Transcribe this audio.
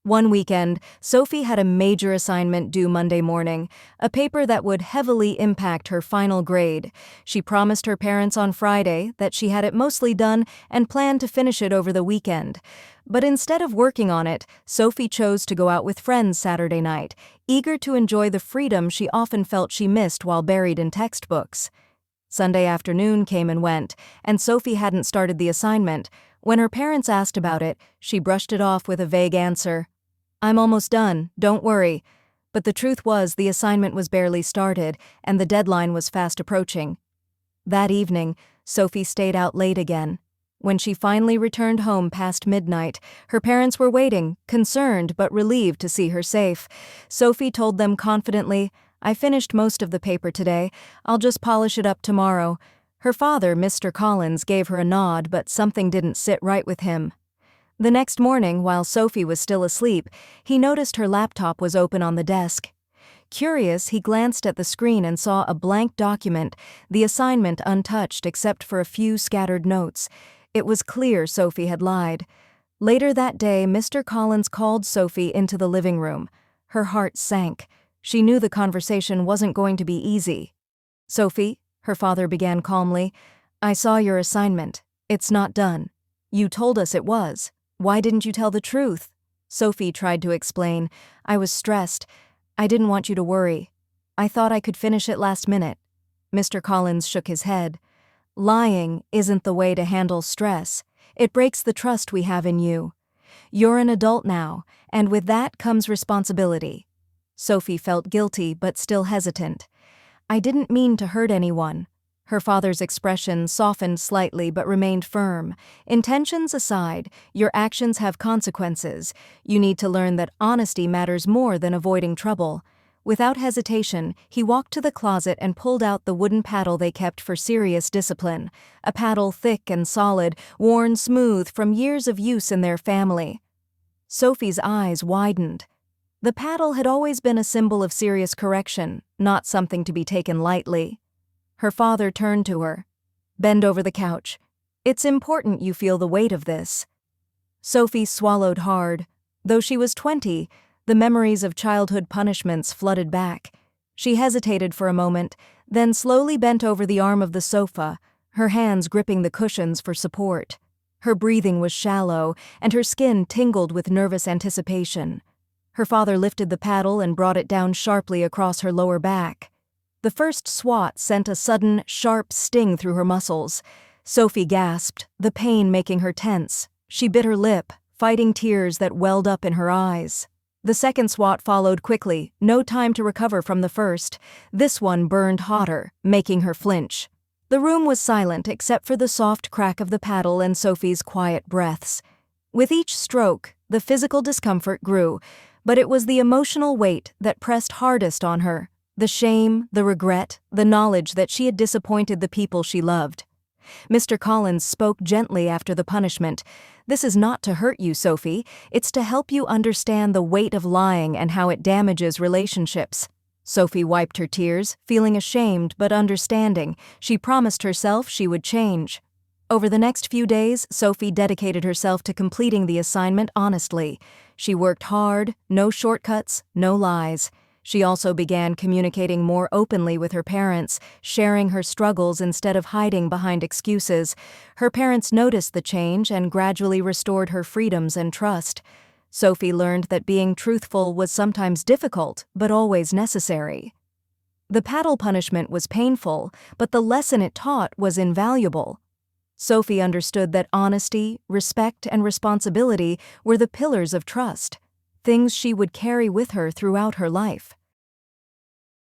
One weekend, Sophie had a major assignment due Monday morning, a paper that would heavily impact her final grade. She promised her parents on Friday that she had it mostly done and planned to finish it over the weekend. But instead of working on it, Sophie chose to go out with friends Saturday night, eager to enjoy the freedom she often felt she missed while buried in textbooks. Sunday afternoon came and went, and Sophie hadn't started the assignment. When her parents asked about it, she brushed it off with a vague answer. "I'm almost done, don't worry." But the truth was the assignment was barely started, and the deadline was fast approaching. That evening, Sophie stayed out late again. When she finally returned home past midnight, her parents were waiting, concerned but relieved to see her safe. Sophie told them confidently, "I finished most of the paper today. I'll just polish it up tomorrow." Her father, Mr. Collins, gave her a nod, but something didn't sit right with him. The next morning, while Sophie was still asleep, he noticed her laptop was open on the desk. Curious, he glanced at the screen and saw a blank document, the assignment untouched except for a few scattered notes. It was clear Sophie had lied. Later that day, Mr. Collins called Sophie into the living room. Her heart sank. She knew the conversation wasn't going to be easy. "Sophie," her father began calmly, "I saw your assignment. It's not done. You told us it was. Why didn't you tell the truth?" Sophie tried to explain. "I was stressed. I didn't want you to worry. I thought I could finish it last minute." Mr. Collins shook his head. "Lying isn't the way to handle stress. It breaks the trust we have in you. You're an adult now, and with that comes responsibility." Sophie felt guilty but still hesitant. "I didn't mean to hurt anyone." Her father's expression softened slightly but remained firm. "Intentions aside, your actions have consequences. You need to learn that honesty matters more than avoiding trouble." Without hesitation, he walked to the closet and pulled out the wooden paddle they kept for serious discipline, a paddle thick and solid, worn smooth from years of use in their family. Sophie's eyes widened. The paddle had always been a symbol of serious correction, not something to be taken lightly. Her father turned to her. "Bend over the couch. It's important you feel the weight of this." Sophie swallowed hard. Though she was 20, the memories of childhood punishments flooded back. She hesitated for a moment, then slowly bent over the arm of the sofa, her hands gripping the cushions for support. Her breathing was shallow, and her skin tingled with nervous anticipation. Her father lifted the paddle and brought it down sharply across her lower back. The first swat sent a sudden, sharp sting through her muscles. Sophie gasped, the pain making her tense. She bit her lip, fighting tears that welled up in her eyes. The second swat followed quickly, no time to recover from the first. This one burned hotter, making her flinch. The room was silent except for the soft crack of the paddle and Sophie's quiet breaths. With each stroke, the physical discomfort grew, but it was the emotional weight that pressed hardest on her. The shame, the regret, the knowledge that she had disappointed the people she loved. Mr. Collins spoke gently after the punishment. "This is not to hurt you, Sophie. It's to help you understand the weight of lying and how it damages relationships." Sophie wiped her tears, feeling ashamed but understanding. She promised herself she would change. Over the next few days, Sophie dedicated herself to completing the assignment honestly. She worked hard, no shortcuts, no lies. She also began communicating more openly with her parents, sharing her struggles instead of hiding behind excuses. Her parents noticed the change and gradually restored her freedoms and trust. Sophie learned that being truthful was sometimes difficult, but always necessary. The paddle punishment was painful, but the lesson it taught was invaluable. Sophie understood that honesty, respect, and responsibility were the pillars of trust, things she would carry with her throughout her life.